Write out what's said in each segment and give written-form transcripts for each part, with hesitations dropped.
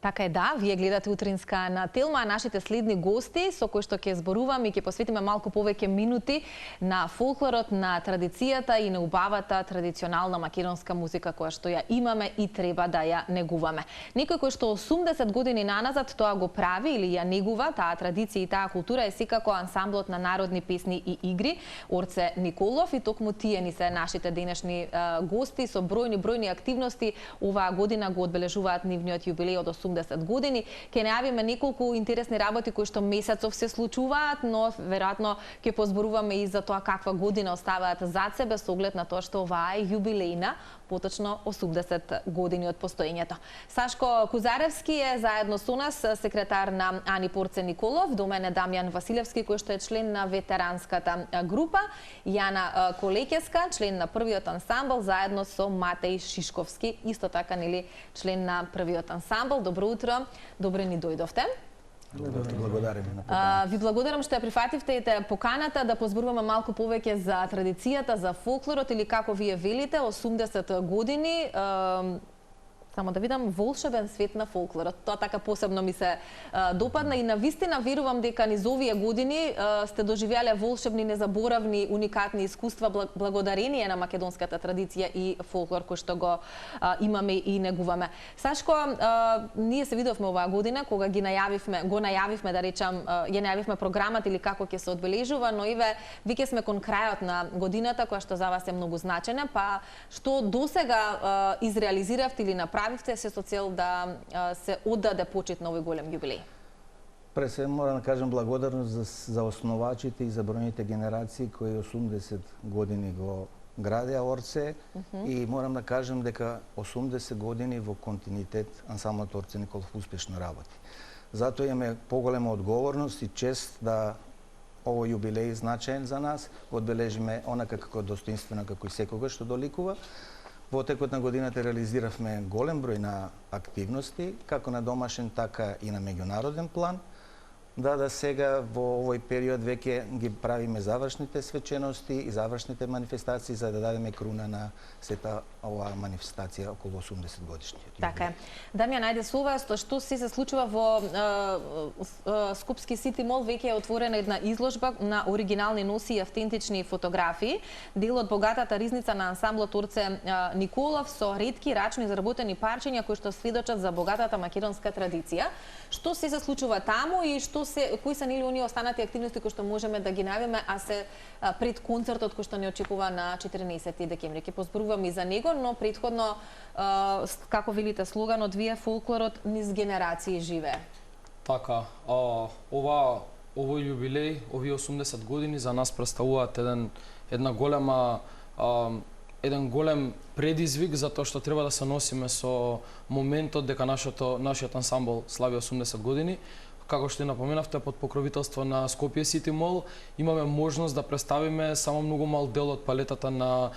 Така е, да, вие гледате утринска на Телма, а нашите следни гости со кои што ќе зборуваме и ќе посветиме малку повеќе минути на фолклорот, на традицијата и на убавата традиционална македонска музика која што ја имаме и треба да ја негуваме. Некој кој што 80 години наназад тоа го прави или ја негува, таа традиција и таа култура е секако ансамблот на народни песни и игри Орце Николов, и токму тие ни се нашите денешни гости со бројни активности. Оваа година го одбележуваат нивниот јубилеј од 80 години. Ќе најавиме неколку интересни работи кои што месецов се случуваат, но веројатно ќе позборуваме и за тоа каква година оставаат зад себе со оглед на тоа што оваа е јубилејна, поточно 80 години од постоењето. Сашко Кузаревски е заедно со нас, секретар на Ани Орце Николов, до мене Дамјан Василевски кој што е член на ветеранската група, Јана Колекеска, член на првиот ансамбл, заедно со Матеј Шишковски, исто така нели член на првиот ансамбл. Добро утро, добре ни дојдовте. Благодариме на поканата. Ви благодарам што ја прифативте поканата да позборуваме малку повеќе за традицијата, за фолклорот или како вие велите, 80 години. Само да видам, волшебен свет на фолклорот. Тоа така посебно ми се допадна и навистина верувам дека низ овие години сте доживеале волшебни, незаборавни, уникатни искуства благодарение на македонската традиција и фолклор кој што го имаме и негуваме. Сашко, ние се видовме оваа година кога го најавивме да речам, ја најавивме програмата или како ќе се одбележува, но еве веќе сме кон крајот на годината која што за вас е многу значена, па што досега изреализиравте или направивте се со цел да се оддаде почит на овој голем јубилеј? Пред се морам да кажам благодарност за основачите и за бројните генерации кои 80 години го градеа Орце, и морам да кажам дека 80 години во континуитет ансамблот Орце Николов успешно работи. Затоа имаме поголема одговорност и чест да овој јубилеј значаен за нас одбележиме онака како достоинствено како и секогаш што доликува. Во текот на годината реализиравме голем број на активности, како на домашен, така и на меѓународен план. Да сега во овој период веќе ги правиме завршните свечености и завршните манифестации за да дадеме круна на сета оваа манифестација околу 80 годишниот. Така е. Дамјан, најде со вас, што се случува во Скопски Сити Мол, веќе е отворена една изложба на оригинални носи и автентични фотографии, дел од богатата ризница на ансамблот Орце Николов со ретки рачно изработени парчиња кои што сведочат за богатата македонска традиција. Што се случува таму и кои се нели оние останати активности кои што можеме да ги најавиме, а се пред концертот кој што не очекува на 14 декември. Ќе позборуваме и за него, но претходно, како велите слоганот, вие фолклорот низ генерации живее. Така, овој јубилеј, овие 80 години за нас представуваат еден голем предизвик, затоа што треба да се носиме со моментот дека нашиот ансамбл слави 80 години. Како што напоменавте, под покровителство на Скопје Сити Мол имаме можност да представиме само многу мал дел од палетата на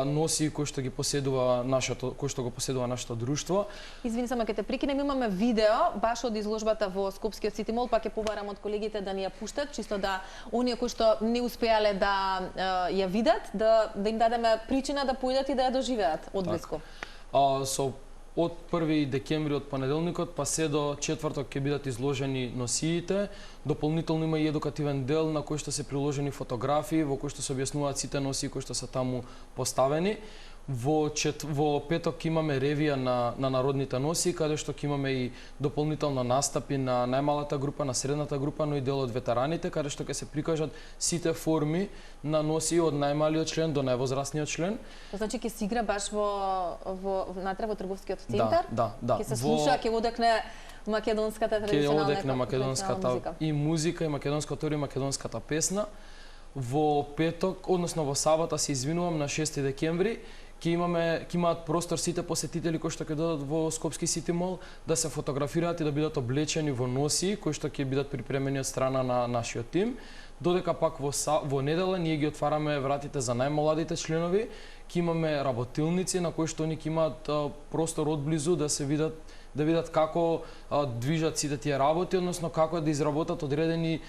носи кои што го поседува нашето друштво. Извини, само ќе те прекинем, имаме видео баш од изложбата во Скопскиот Сити Мол, па ќе побарам од колегите да ни ја пуштат, чисто да оние кои што не успеале да ја видат, да им дадеме причина да појдат и да ја доживеат одблиску. Од 1 декември, од понеделникот, па се до четврток ќе бидат изложени носиите. Дополнително има и едукативен дел на кој што се приложени фотографии, во кој што се објаснуваат сите носии кои што се таму поставени. Во петок имаме ревија на народните носи, каде што ќе имаме и дополнително настапи на најмалата група, на средната група, но и дел од ветераните, каде што ќе се прикажат сите форми на носи од најмалиот член до највозрасниот член. Значи ќе се игра баш внатре во трговскиот центар? Да. Ќе се слуша, ќе одекне македонската традиционална музика. Ќе одекне македонската и музика, и македонската и македонската песна. Во петок, односно во сабота, се извинувам, на 6 декември, ќе имаат простор сите посетители кои што ќе додат во Скопски Сити Мол да се фотографираат и да бидат облечени во носи кои што ќе бидат припремени од страна на нашиот тим. Додека пак во недела ние ги отвараме вратите за најмладите членови, ќе имаме работилници на кои што они ќе имаат простор одблизу да се видат како движат сите тие работи, односно како да изработат одредени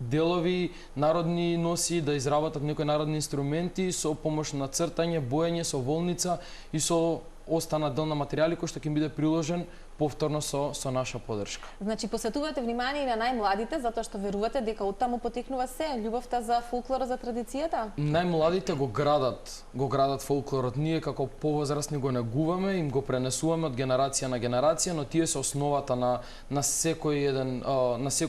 делови, народни носи, да изработат некои народни инструменти со помош на цртање, боење со волница и со остана дел на материјали кој што ќе биде приложен повторно со наша поддршка. Значи посветувате внимание и на најмладите затоа што верувате дека оттаму потекнува се љубовта за фолклорот, за традицијата? Најмладите го градат фолклорот. Ние како повозрастни го негуваме, им го пренесуваме од генерација на генерација, но тие се основата на секој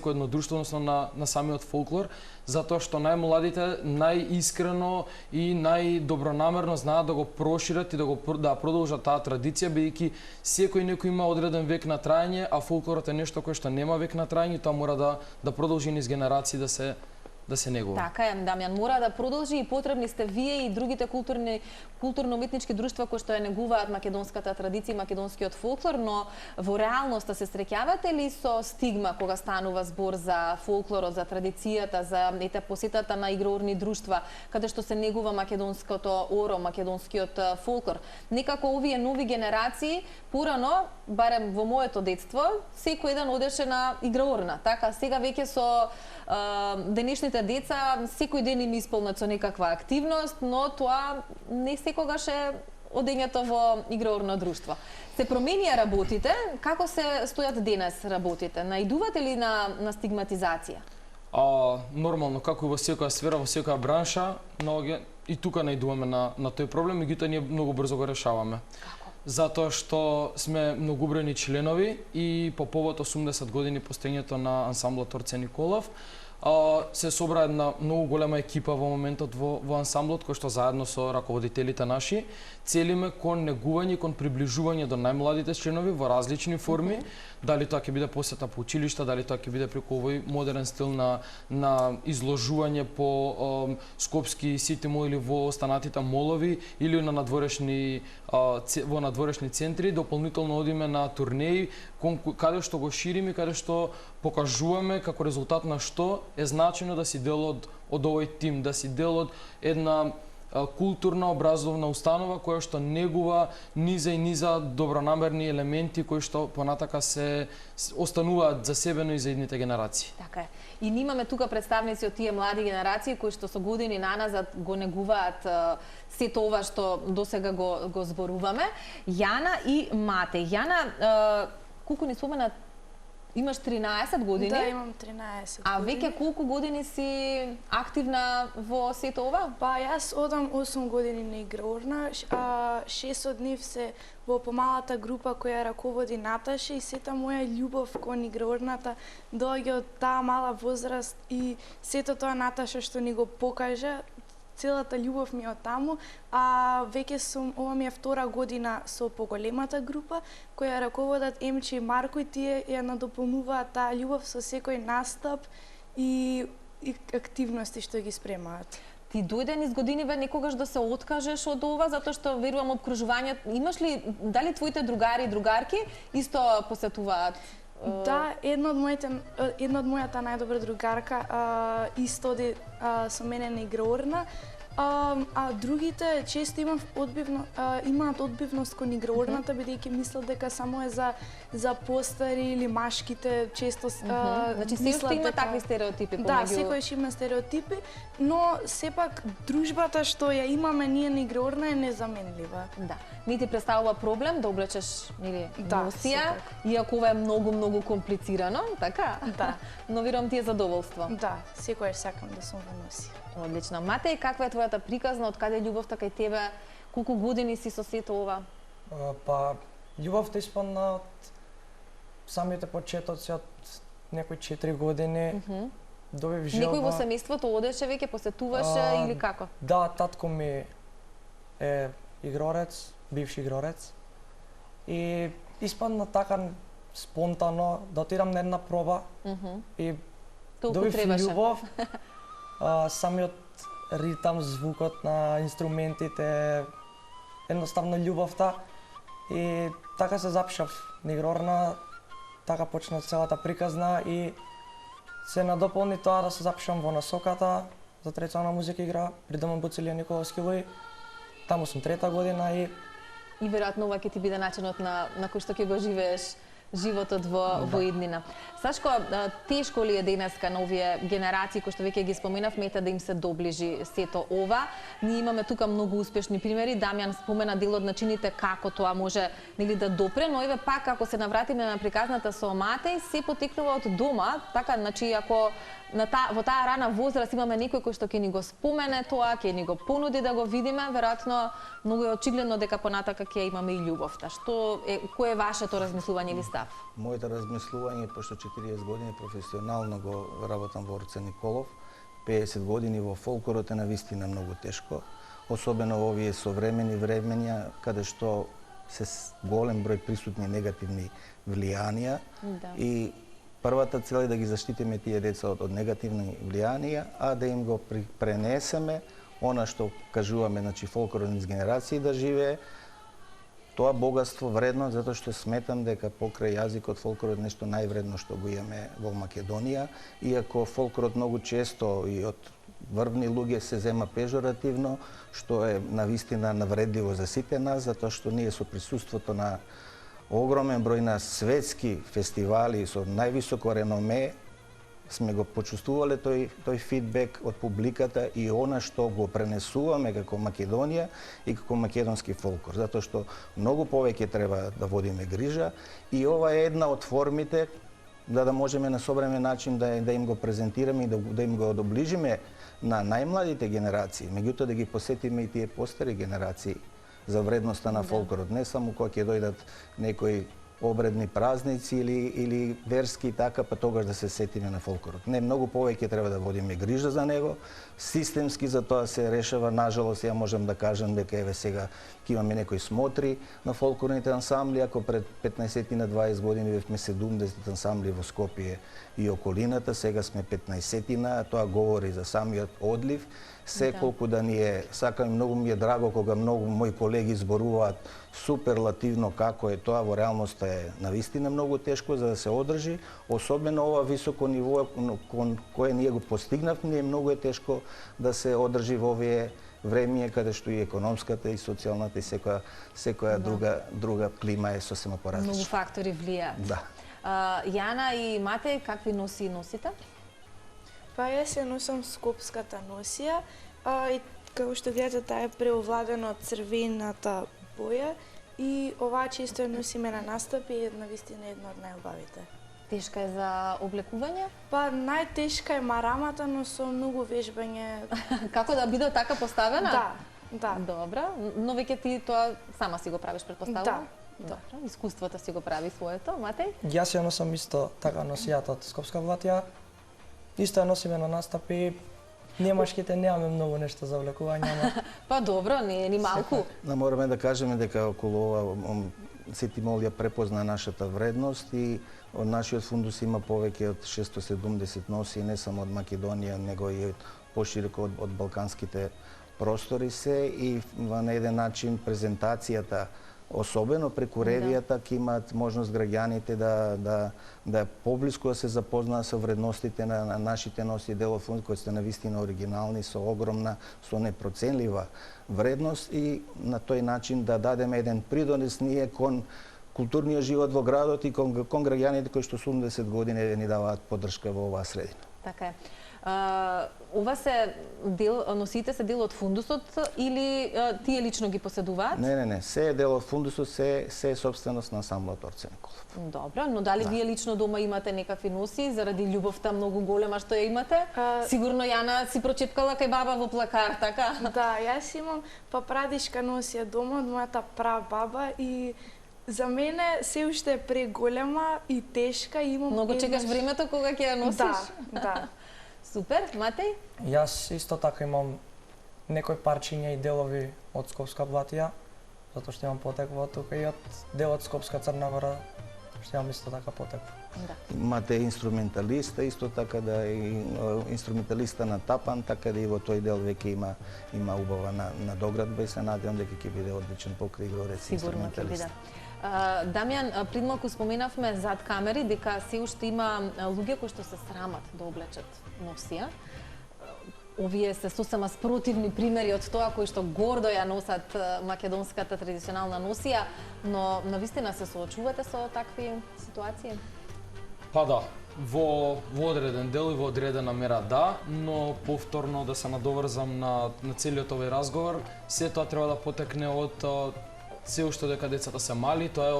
едно друштво, односно на самиот фолклор, затоа што најмладите најискрено и најдобронамерно знаат да го прошират и да продолжат таа традиција, бидејќи секој некој има одреден век на траење, а фолклорот е нешто кое што нема век на траење, тоа мора да продолжи низ генерации да се негува. Така е, Дамјан, мора да продолжи и потребни сте вие и другите културно-уметнички друштва кои што ја негуваат македонската традиција и македонскиот фолклор, но во реалноста се среќавате ли со стигма кога станува збор за фолклорот, за традицијата, за посетата на игроорни друштва, каде што се негува македонското оро, македонскиот фолклор? Некако овие нови генерации, порано, барем во моето детство, секој еден одеше на играорна, така? Сега веќе со денешните деца секој ден им исполнат со некаква активност, но тоа не секогаш е одењето во играорно друштво. Се променија работите, како се стојат денес работите? Наидувате ли на стигматизација? Нормално, како и во секоја сфера, во секоја бранша, но и тука наидуваме на тој проблем, меѓутоа ние многу брзо го решаваме. Како? Затоа што сме многубројни членови и по повод 80 години постоењето на ансамблот Орце Николов, се собра една многу голема екипа во моментот во ансамблот, кој што заедно со раководителите наши целиме кон негување, кон приближување до најмладите членови во различни форми, дали тоа ќе биде посета по училишта, дали тоа ќе биде преку овој модерен стил на изложување по скопски сити мол или во останатите молови или на во надворешни центри, дополнително одиме на турнеи каде што го шириме, каде што покажуваме како резултат на што е значено да си дел од овој тим, да си дел од една културна образовна установа која што негува низа и низа добронамерни елементи кои што понатака се остануваат за себе, но и за идните генерации. Така е. И ние имаме тука представници од тие млади генерации кои што со години наназад го негуваат сето ова што досега го зборуваме. Јана и Мате. Јана, колку ни спомена, имаш 13 години? Да, имам 13 години. А веќе колку години си активна во сето ова? Па јас одам 8 години на играорна, 6 од нив се во помалата група која раководи Наташа и сета моја љубов кон играорната доаѓа од таа мала возраст и сето тоа Наташа што ни го покажа, целата љубов ми е од таму, а веќе сум, ова ми е втора година со поголемата група, која раководат Емче и Марко и тие ја надополнуваат таа љубов со секој настап и активности што ги спремаат. Ти дојде низ годиниве некогаш да се откажеш од ова, затоа што верувам обкружување, имаш ли, дали твоите другари и другарки исто посетуваат? Да, една од мојата најдобра другарка исто оди со мене на играорна, а другите често имаат одбивност кон играорната, бидејќи мислат дека само е за постари или машките, често значи се има такви стереотипи помеѓу. Да, секојаш има стереотипи, но сепак дружбата што ја имаме ние на играорна е незаменлива. Да. Не ти представува проблем да облечеш носија, иако ова е многу комплицирано, така? Да. Но верувам ти е задоволство. Да, секојаш сакам да сум во носија. Одлично. Матеј, каква е твојата приказна, од каде е љубовта кај тебе? Колку години си со сето ова? Па, љубовта испадна од самите почетоци, од некои 4 години. Добив желба. Некој во семејството одеше веќе, посетуваше или како? Да, татко ми е игрорец, бивши игрорец. И испадна така спонтано да отидам на една проба и добив љубов. Самиот ритам, звукот на инструментите, едноставно љубовта и така се запишав на играорна, така почна целата приказна и се надополни тоа да се запишам во насоката за традиционална музика игра при Домот Буцилија Николовски вој. Таму сум 3-та година и веројатно ова ќе ти биде начинот на кој што ќе го живееш животот во иднина. Сашко, тешко ли е денеска на овие генерации кои што веќе ги споменавме да им се доближи сето ова? Ние имаме тука многу успешни примери. Дамјан спомена дел од начините како тоа може да допре, но еве пак ако се навратиме на приказната со Матеј, се потекнува од дома, така значи ако во таа рана возраст имаме некој кој што ќе ни го спомене тоа, ќе ни го понуди да го видиме, веројатно многу е очигледно дека понатака ќе имаме и љубовта. Кој е вашето размислување или став? Моето размислување, пошто 40 години професионално го работам во Орце Николов, 50 години во фолклорот е навистина многу тешко, особено во овие современи времења каде што се голем број присутни негативни влијанија и првата цел е да ги заштитиме тие деца од негативни влијанија, а да им го пренесеме она што кажуваме, значи фолклорот низ генерации да живее, тоа богатство вредно, затоа што сметам дека покрај јазикот фолклорот нешто највредно што го имаме во Македонија, иако фолклорот многу често и од врвни луѓе се зема пежоративно, што е навистина навредливо за сите нас, затоа што ние со присуството на огромен број на светски фестивали со највисоко реноме сме го почувствувале тој фидбек од публиката и она што го пренесуваме како Македонија и како македонски фолклор, затоа што многу повеќе треба да водиме грижа и ова е една од формите да можеме на современ начин да им го презентираме и да им го доближиме на најмладите генерации, меѓутоа да ги посетиме и тие постари генерации за вредноста на фолклорот, не само кога ќе дојдат некои обредни празници или верски така, па тогаш да се сетиме на фолклорот. Не, многу повеќе треба да водиме грижа за него, системски за тоа се решава, нажалост ја можам да кажам дека еве сега ќе имаме некои смотри на фолклорните ансамбли, ако пред 15 на 20 години бевме 70 ансамбли во Скопје и околината, сега сме 15-тина, тоа говори за самиот одлив. Секолку да ни е, сакам, многу ми е драго кога многу мои колеги зборуваат суперлативно како е тоа, во реалноста е навистина многу тешко за да се одржи, особено ова високо ниво кое ние го постигнавме, многу е тешко да се одржи во овие времиња каде што и економската и социјалната и секоја друга клима е сосема поразлична. Многу фактори влијаат. Да. Јана и Матеј, какви носи носите? Па јас ја носам скопската носија, и како што гледате таа е преовладена од црвената боја и оваа често ја носиме на настапи и навистина една од најубавите. Тешка е за облекување? Па најтешка е марамата, но со многу вежбање. Како да биде така поставена? Да. Добра, но веќе ти тоа сама си го правиш, претпоставувам? Да. Добро, искуството си го прави своето. Матеј? Јас ја носам исто така носијата од Скопска влатија. Исто ја носиме на настапи. Немашките немаме многу нешто за облекување, ама Па добро, не е ни малку. Мораме да кажеме дека околу ова Сети Мол ја препозна нашата вредност и од нашиот фундус има повеќе од 670 носи, не само од Македонија, него и пошироко од балканските простори се и на еден начин презентацијата, особено преку ревијата, ќе имаат можност граѓаните да поблиску да се запознаат со вредностите на нашите носи делов фунд, кои се навистина оригинални, со огромна, со непроценлива вредност и на тој начин да дадеме еден придонес ние кон културниот живот во градот и кон граѓаните кои што 80 години ни даваат поддршка во оваа средина. Така е. Ова се носите се дел од фундусот или тие лично ги поседуваат? Не, се е дел од фундусот, се е собственост на ансамблот Орце Николов. Добро, но дали вие лично дома имате некакви носи заради љубовта многу голема што ја имате? Сигурно Јана си прочепкала кај баба во плакар, така? Да, јас имам прадишка носија дома од мојата прабаба и за мене се уште е преголема и тешка и имам Многу чекаш времето кога ќе ја носиш? Да. Супер, Матеј? Јас исто така имам некои парчиња и делови од Скопска влатија, затоа што имам потекла од тука и од делот Скопска Црна Гора, што имам исто така потекла. Да. Имате инструменталиста, исто така да и инструменталиста на тапан, така да и во тој дел веќе има убава надоградба и се надевам дека ќе биде одличен покрај игрорец инструменталист. Сигурно ќе биде. Дамјан, пред малку споменавме зад камери дека се уште има луѓе кои што се срамат да облечат носија. овие се сосема спротивни примери од тоа кои што гордо ја носат македонската традиционална носија, но навистина се соочувате со такви ситуации? Па да, во одреден дел и во одредена мера да, но повторно да се надоврзам на целиот овој разговор, се тоа треба да потекне од се уште дека децата се мали, тоа е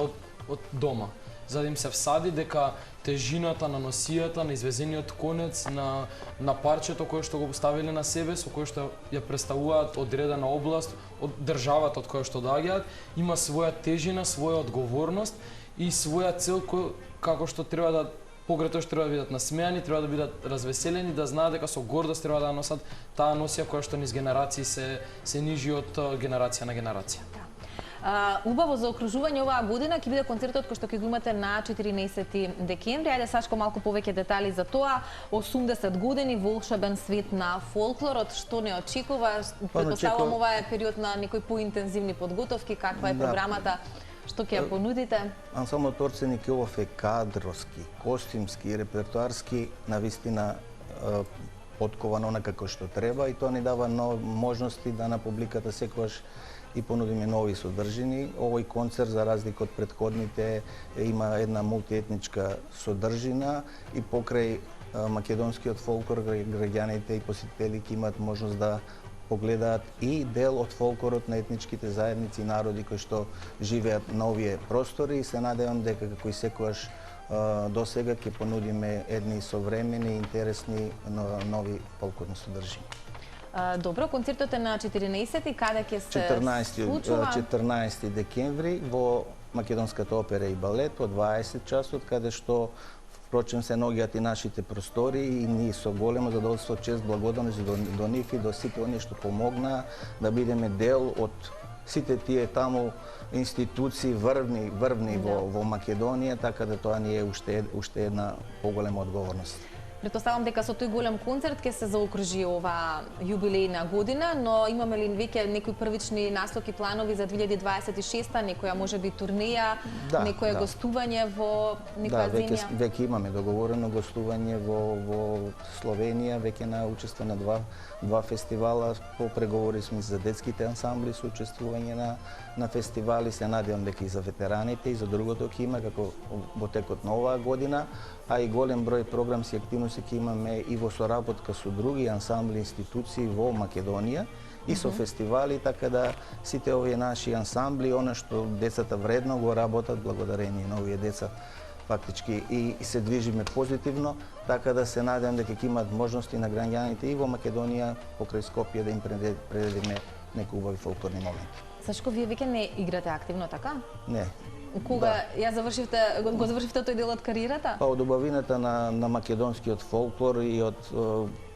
од дома. За да им се всади дека тежината на носијата, на извезениот конец, на парчето кое што го поставиле на себе, со кое што ја представуваат одредена област, од државата од која што доаѓаат, има своја тежина, своја одговорност и своја цел како што треба да погретош треба да бидат насмеани, треба да бидат развеселени, да знаат дека со гордост треба да носат таа носија која што низ генерации се нижи од генерација на генерација. Убаво за окружување оваа година ќе биде концертот кој што ќе го имате на 14 декември. Ајде Сашко малку повеќе детали за тоа. 80 години волшебен свет на фолклорот, што не очекува? Претпоставувам ова е период на некои поинтензивни подготовки, каква е програмата? Што ќе ја понудите? Ансамблот Орце Николов е кадрски, костимски, репертуарски, навистина подкован онака како што треба и тоа ни дава можности да на публиката секогаш и понудиме нови содржини. Овој концерт, за разлика од претходните, има една мултиетничка содржина и покрај македонскиот фолклор граѓаните и посетители ќе имаат можност да погледаат и дел од фолклорот на етничките заедници и народи кои што живеат на овие простори и се надевам дека како и секогаш досега ќе понудиме едни современи, интересни, нови фолклорни содржини. Добро, концертот е на 14-ти, каде ќе се случува? 14 декември во Македонската опера и балет од 20 часот, каде што впрочем се наоѓаат и нашите простори и ние со големо задоволство, чест, благодарност до нив и до сите оние што помогнаа да бидеме дел од сите тие таму институции врвни во Македонија, така да тоа ни е уште една поголема одговорност. Претпоставам дека со тој голем концерт ќе се заокружи ова јубилејна година, но имаме ли веќе некои првични наслоки, планови за 2026-та, некоја можеби турнеја, некое гостување во некоја земја? Да, веќе имаме договорено гостување во Словенија, веќе на учество на два фестивала, по преговори сме за детските ансамбли со учествување на фестивали, се надевам дека и за ветераните и за другото ќе има како во текот на оваа година, а и голем број програмски активности ќе имаме и во соработка со други ансамбли институции во Македонија и со фестивали, така да сите овие наши ансамбли, она што децата вредно го работат, благодарение на овие деца фактички и се движиме позитивно, така да се надевам дека ќе имаат можности на граѓаните и во Македонија покрај Скопје да им предадиме некои убави фолклорни моменти. Сашко, вие веќе не играте активно, така? Не. Кога го завршивте тој дел од кариерата? Па од убавината на македонскиот фолклор и од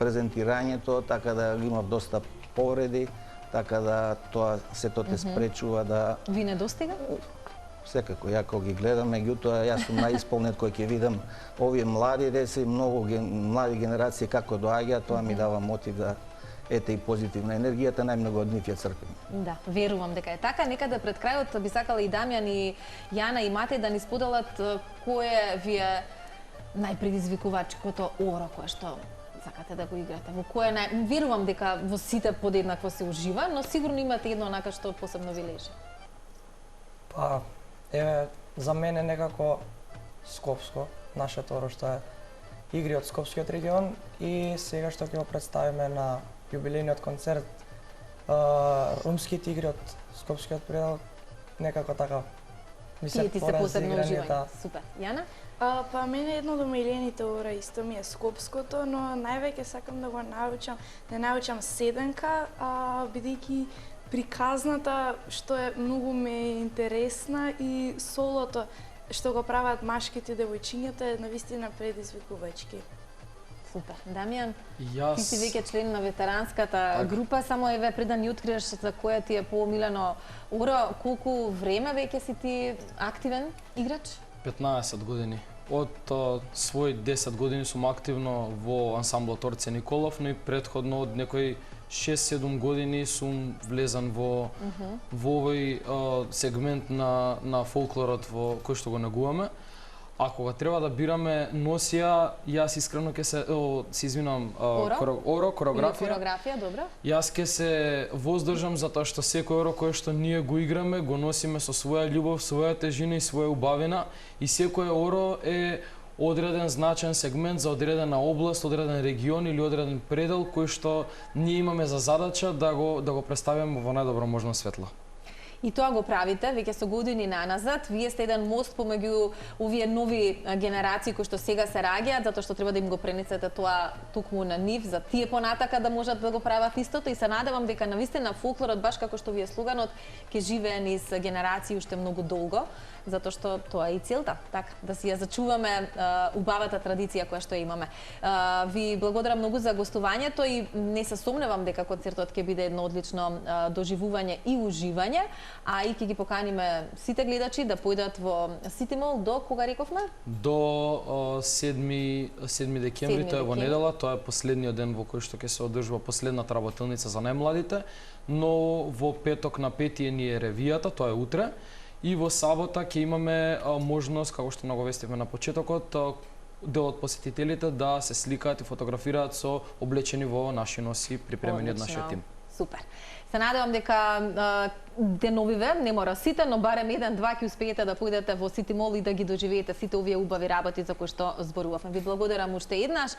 презентирањето, така да имав доста повреди, така да тоа сето те спречува да... Ви не достига? Секако, ја кога ги гледам, меѓутоа јас сум наисполнет кој ќе видам овие млади деца и многу млади генерации како доаѓаат, тоа ми дава мотив да ете и позитивна енергијата, најмногу од нив ја црпим. Да, верувам дека е така. Некаде пред крајот би сакала и Дамјан и Јана и Матеј да ни споделат кое ви е најпредизвикувачкото оро кое што сакате да го играте. Во кое верувам дека во сите подеднакво се ужива, но сигурно имате едно онака што посебно ви лежи. Па, еве, за мене некако Скопско, нашето оро што е игри од Скопскиот регион и сега што ќе го представиме на јубилејниот концерт румските игри од Скопскиот предел, некако така ми се посебно уживање. Супер. Јана? Па мене едно од омилените ора исто ми е Скопското, но највеќе сакам да го научам седенка, бидејќи приказната што е многу ме интересна и солото што го прават машките и девојчињата е навистина предизвикувачки. Супер. Дамјан, Јас... ти си веќе член на ветеранската група, само еве пред да ни откриеш за која ти е поомилено оро, колку време веќе си ти активен играч? 15 години. Од свој 10 години сум активно во ансамблот Орце Николов, но и претходно од некои 6-7 години сум влезан во овој сегмент на фолклорот во кој што го негуваме. А кога треба да бираме носија, јас искрено ќе се извинувам, кореографија. Кореографија, добро. Јас ќе се воздржам затоа што секој оро кое што ние го играме, го носиме со своја љубов, своја тежина и своја убавина и секој оро е одреден значаен сегмент за одредена област, одреден регион или одреден предел кој што ние имаме за задача да го представиме во најдобро можно светло. И тоа го правите веќе со години наназад. Вие сте еден мост помеѓу овие нови генерации кои што сега се раѓаат, затоа што треба да им го пренесете тоа токму на нив, за тие понатака да можат да го прават истото и се надевам дека навистина фолклорот, баш како што ви е слоганот, ќе живее низ генерации уште многу долго, затоа што тоа е и целта, така, да си ја зачуваме убавата традиција која што имаме. Ви благодарам многу за гостувањето и не се сомневам дека концертот ќе биде едно одлично доживување и уживање, а и ќе ги поканиме сите гледачи да појдат во Сити Мол до кога рековме? До 7 декември, тоа е во недела, тоа е последниот ден во кој што ќе се одржува последната работилница за најмладите, но во петок на 5 ни е ревијата, тоа е утре. И во сабота ќе имаме можност, како што наговестивме на почетокот, дел од посетителите да се сликаат и фотографираат со облечени во наши носи припремени од нашиот тим. Супер. Се надевам дека деновиве, не мора сите, но барем еден-два ќе успеете да појдете во Сити Мол и да ги доживеете сите овие убави работи за кои што зборувавме. Ви благодарам уште еднаш,